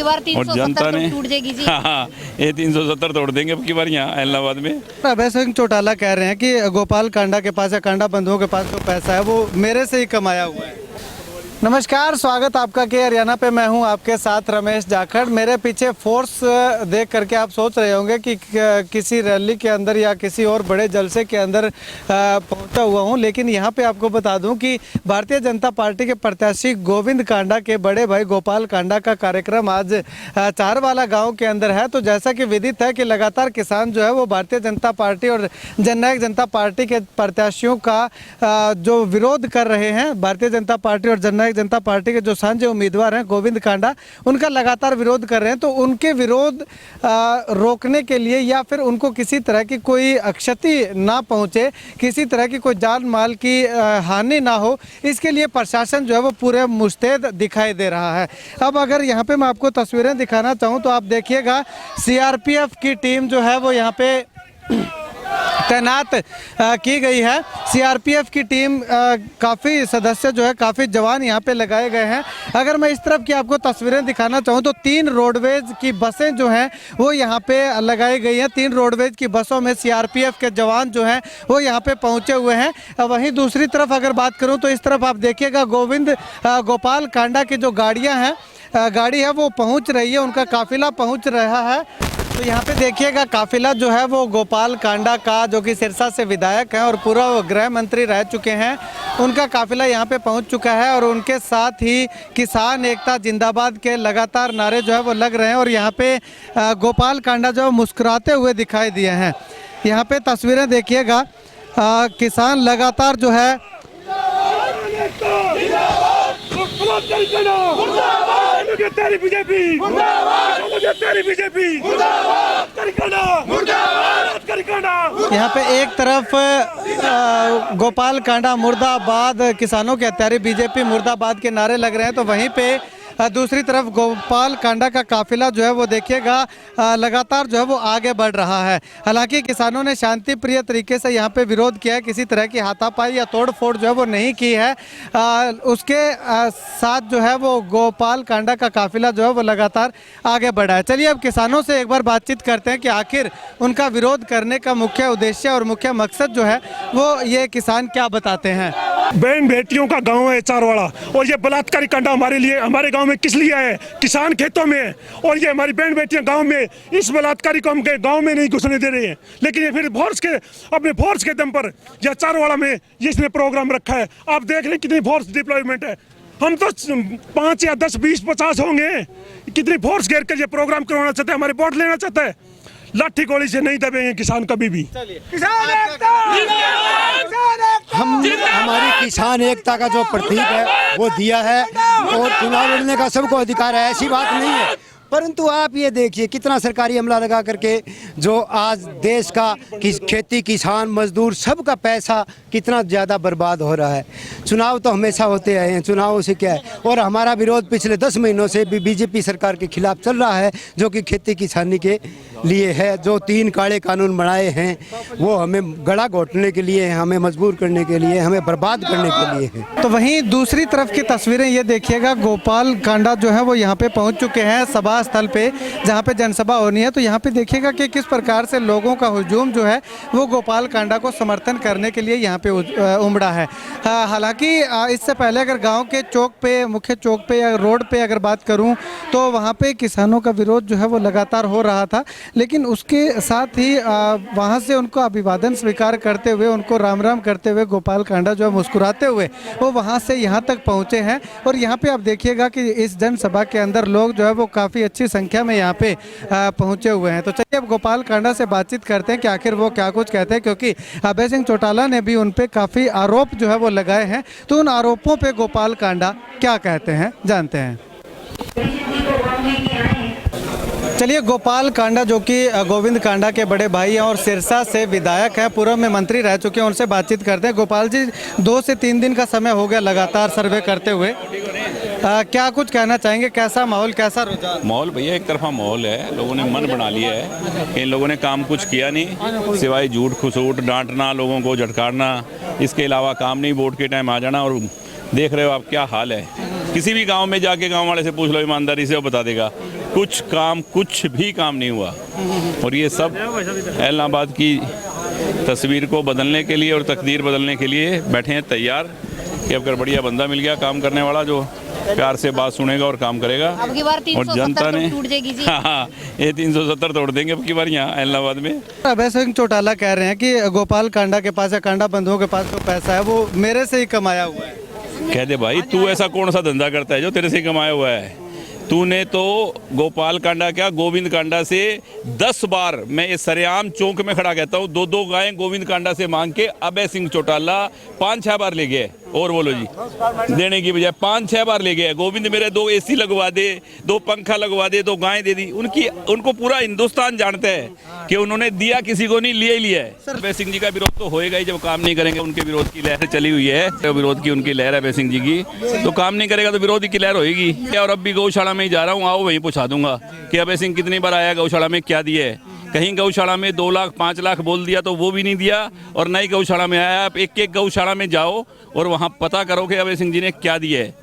बार और जनता 370 ने टूट जाएगी जी। हाँ, ये 370 तोड़ देंगे अब की बार यहाँ इलाहाबाद में। अभय सिंह चौटाला कह रहे हैं कि गोपाल कांडा के पास या कांडा बंधुओं के पास जो पैसा है वो मेरे से ही कमाया हुआ है। नमस्कार, स्वागत आपका के हरियाणा पे। मैं हूं आपके साथ रमेश जाखड़। मेरे पीछे फोर्स देख करके आप सोच रहे होंगे कि किसी रैली के अंदर या किसी और बड़े जलसे के अंदर पहुंचा हुआ हूं, लेकिन यहां पे आपको बता दूं कि भारतीय जनता पार्टी के प्रत्याशी गोविंद कांडा के बड़े भाई गोपाल कांडा का कार्यक्रम आज चारवाला गाँव के अंदर है। तो जैसा कि विदित है कि लगातार किसान जो है वो भारतीय जनता पार्टी और जननायक जनता पार्टी के प्रत्याशियों का जो विरोध कर रहे हैं, भारतीय जनता पार्टी और जननायक जनता पार्टी के जो साझे उम्मीदवार हैं गोविंद कांडा, उनका लगातार विरोध कर रहे हैं। तो उनके विरोध रोकने के लिए या फिर उनको किसी तरह की कोई क्षति ना पहुंचे, किसी तरह की कोई जान माल की हानि ना हो, इसके लिए प्रशासन जो है वो पूरे मुस्तैद दिखाई दे रहा है। अब अगर यहाँ पे मैं आपको तस्वीरें दिखाना चाहूँ तो आप देखिएगा, सीआरपीएफ की टीम जो है वो यहाँ पे तैनात की गई है। सीआरपीएफ की टीम काफ़ी सदस्य जो है, काफ़ी जवान यहाँ पे लगाए गए हैं। अगर मैं इस तरफ की आपको तस्वीरें दिखाना चाहूँ तो 3 रोडवेज की बसें जो हैं वो यहाँ पे लगाई गई हैं। 3 रोडवेज की बसों में सीआरपीएफ के जवान जो हैं वो यहाँ पे पहुँचे हुए हैं। वहीं दूसरी तरफ अगर बात करूँ तो इस तरफ आप देखिएगा गोपाल कांडा की जो गाड़ियाँ हैं, गाड़ी है वो पहुँच रही है, उनका काफिला पहुँच रहा है। तो यहाँ पे देखिएगा काफिला जो है वो गोपाल कांडा का, जो कि सिरसा से विधायक हैं और पूर्व गृह मंत्री रह चुके हैं, उनका काफिला यहाँ पे पहुँच चुका है। और उनके साथ ही किसान एकता जिंदाबाद के लगातार नारे जो है वो लग रहे हैं। और यहाँ पे गोपाल कांडा जो मुस्कुराते हुए दिखाई दिए हैं। यहाँ पे तस्वीरें देखिएगा, किसान लगातार जो है तेरी बीजेपी तेरी बीजेपी यहाँ पे एक तरफ गोपाल कांडा मुर्दाबाद, किसानों के हत्यारे बीजेपी मुर्दाबाद के नारे लग रहे हैं, तो वहीं पे दूसरी तरफ गोपाल कांडा का काफिला जो है वो देखिएगा लगातार जो है वो आगे बढ़ रहा है। हालांकि किसानों ने शांति प्रिय तरीके से यहाँ पे विरोध किया है, किसी तरह की हाथापाई या तोड़फोड़ जो है वो नहीं की है। उसके साथ जो है वो गोपाल कांडा का काफिला जो है वो लगातार आगे बढ़ा है। चलिए अब किसानों से एक बार बातचीत करते हैं कि आखिर उनका विरोध करने का मुख्य उद्देश्य और मुख्य मकसद जो है वो ये किसान क्या बताते हैं। बहन बेटियों का गांव है चारवाड़ा, और ये बलात्कारी कांडा हमारे लिए, हमारे गांव में किस लिए है? किसान खेतों में है, और ये हमारी बहन बेटियां गांव में, इस बलात्कारी को हम गांव में नहीं घुसने दे रहे हैं। लेकिन ये फिर अपने फोर्स के दम पर यह चारवाड़ा में इसने प्रोग्राम रखा है। आप देख रहे हैं कितनी फोर्स डिप्लॉयमेंट है। हम तो 5 या 10, 20, 50 होंगे, कितनी फोर्स घेर कर ये प्रोग्राम करवाना चाहते हैं, हमारे वोट लेना चाहता है। लाठी गोली से नहीं दबेंगे किसान कभी भी। हमारी किसान एकता का जो प्रतीक है वो दिया है, और चुनाव लड़ने का सबको अधिकार है, ऐसी बात नहीं है। परंतु आप ये देखिए कितना सरकारी अमला लगा करके जो आज देश का खेती, किसान, मजदूर सबका पैसा कितना ज़्यादा बर्बाद हो रहा है। चुनाव तो हमेशा होते आए हैं, चुनावों से क्या है। और हमारा विरोध पिछले 10 महीनों से भी बीजेपी सरकार के खिलाफ चल रहा है, जो कि खेती किसानी के लिए है। जो 3 काले कानून बनाए हैं वो हमें गला घोटने के लिए, हमें मजबूर करने के लिए, हमें बर्बाद करने के लिए है। तो वहीं दूसरी तरफ की तस्वीरें ये देखिएगा, गोपाल कांडा जो है वो यहाँ पे पहुँच चुके हैं सभा स्थल पे, जहाँ पे जनसभा होनी है। तो यहाँ पे देखिएगा कि किस प्रकार से लोगों का हुजूम जो है वो गोपाल कांडा को समर्थन करने के लिए यहाँ पे उमड़ा है। हालांकि इससे पहले अगर गांव के चौक पे, मुख्य चौक पे या रोड पे अगर बात करूं तो वहाँ पे किसानों का विरोध जो है वो लगातार हो रहा था, लेकिन उसके साथ ही वहाँ से उनको अभिवादन स्वीकार करते हुए, उनको राम राम करते हुए गोपाल कांडा जो है मुस्कुराते हुए वो वहाँ से यहाँ तक पहुँचे हैं। और यहाँ पे आप देखिएगा कि इस जनसभा के अंदर लोग जो है वो काफ़ी अच्छी संख्या में यहाँ पे पहुँचे हुए हैं। तो चलिए अब गोपाल कांडा से बातचीत करते हैं कि आखिर वो क्या कुछ कहते हैं, क्योंकि अभय सिंह चौटाला ने भी उन पे काफ़ी आरोप जो है वो लगाए हैं। तो उन आरोपों पे गोपाल कांडा क्या कहते हैं जानते हैं। चलिए, गोपाल कांडा जो कि गोविंद कांडा के बड़े भाई हैं और सिरसा से विधायक हैं, पूर्व में मंत्री रह चुके हैं, उनसे बातचीत करते हैं। गोपाल जी, 2 से 3 दिन का समय हो गया लगातार सर्वे करते हुए, क्या कुछ कहना चाहेंगे? कैसा माहौल, कैसा रुझान? माहौल भैया एक तरफा माहौल है, लोगों ने मन बना लिया है। इन लोगों ने काम कुछ किया नहीं सिवाय झूठ खसूट, डांटना, लोगों को झटकारना, इसके अलावा काम नहीं। वोट के टाइम आ जाना, और देख रहे हो आप क्या हाल है। किसी भी गांव में जाके गांव वाले से पूछ लो ईमानदारी से, वो बता देगा कुछ भी काम नहीं हुआ। और ये सब इलाहाबाद की तस्वीर को बदलने के लिए और तकदीर बदलने के लिए बैठे हैं तैयार कि अब अगर बढ़िया बंदा मिल गया काम करने वाला जो प्यार से बात सुनेगा और काम करेगा। अब की बार 370 और जनता ने टूट जाएगी जी। हाँ, ये 370 तोड़ देंगे अब की बार यहाँ इलाहाबाद में। अभय सिंह चौटाला कह रहे हैं कि गोपाल कांडा के पास या कांडा बंधुओं के पास जो पैसा है वो मेरे से ही कमाया हुआ है। कह दे भाई, तू ऐसा कौन सा धंधा करता है जो तेरे से कमाया हुआ है? तूने तो गोपाल कांडा क्या, गोविंद कांडा से 10 बार, मैं इस सरेआम चौक में खड़ा कहता हूँ, 2-2 गायें गोविंद कांडा से मांग के अभय सिंह चौटाला 5-6 बार ले गए। और बोलो जी, देने की बजाय 5-6 बार ले गए। गोविंद मेरे 2 AC लगवा दे, 2 पंखा लगवा दे, 2 गायें दे दी। उनको पूरा हिंदुस्तान जानता है कि उन्होंने दिया किसी को नहीं, लिया ही लिया है। अभय सिंह जी का विरोध तो होएगा ही, जब काम नहीं करेंगे। उनके विरोध की लहर चली हुई है, तो विरोध की उनकी लहर है अभय सिंह जी की, तो काम नहीं करेगा तो विरोध की लहर होगी। और अब भी गौशाला में ही जा रहा हूँ, आओ वहीं पूछा दूंगा कि अभय सिंह कितनी बार आया गौशाला में, क्या दिए है। कहीं गौशाला में 2 लाख 5 लाख बोल दिया तो वो भी नहीं दिया, और नई गौशाला में आया। आप एक गौशाला में जाओ और वहाँ पता करो कि अभय सिंह जी ने क्या दिया है।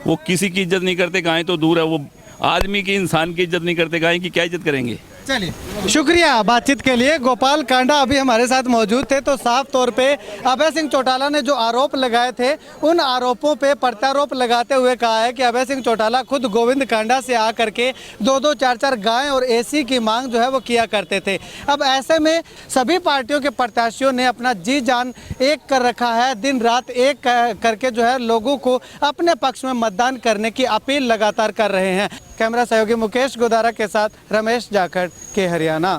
वो किसी की इज्जत नहीं करते, गायें तो दूर है, वो आदमी की, इंसान की इज्जत नहीं करते, गायें की क्या इज्जत करेंगे। चलिए, शुक्रिया बातचीत के लिए। गोपाल कांडा अभी हमारे साथ मौजूद थे, तो साफ तौर पे अभय सिंह चौटाला ने जो आरोप लगाए थे उन आरोपों पे प्रत्यारोप लगाते हुए कहा है कि अभय सिंह चौटाला खुद गोविंद कांडा से आकर के 2-2 4-4 गायें और AC की मांग जो है वो किया करते थे। अब ऐसे में सभी पार्टियों के प्रत्याशियों ने अपना जी जान एक कर रखा है, दिन रात एक करके जो है लोगों को अपने पक्ष में मतदान करने की अपील लगातार कर रहे हैं। कैमरा सहयोगी मुकेश गोदारा के साथ रमेश जाखड़ के हरियाणा।